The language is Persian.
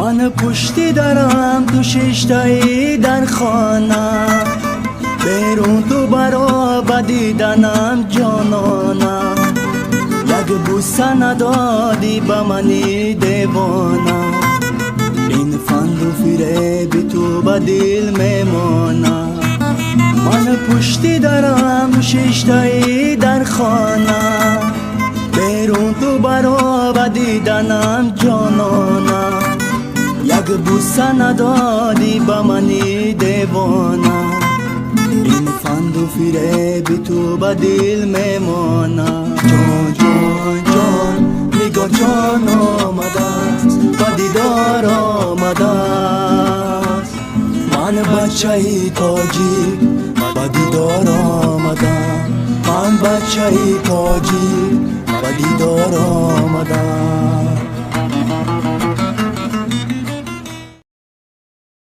من پشتی دارم تو ششتایی در خانه، بیرون تو برا بدیدنم جانانه. یک بوسه ندادی به منی دیوانه، این فند و فریب تو به دل میمانه. من پشتی دارم ششتایی در خانه، بیرون تو برا بدیدنم جانانه. یک بوسه ندادی به منی دیوانه، این فند و فریب تو به دل میمانه. جان جان جان نگاه جان آمده است، به دیدار آمده است. من بچه ای تاجیک به دیدار آمدم، من بچه ای تاجیک به دیدار آمدم.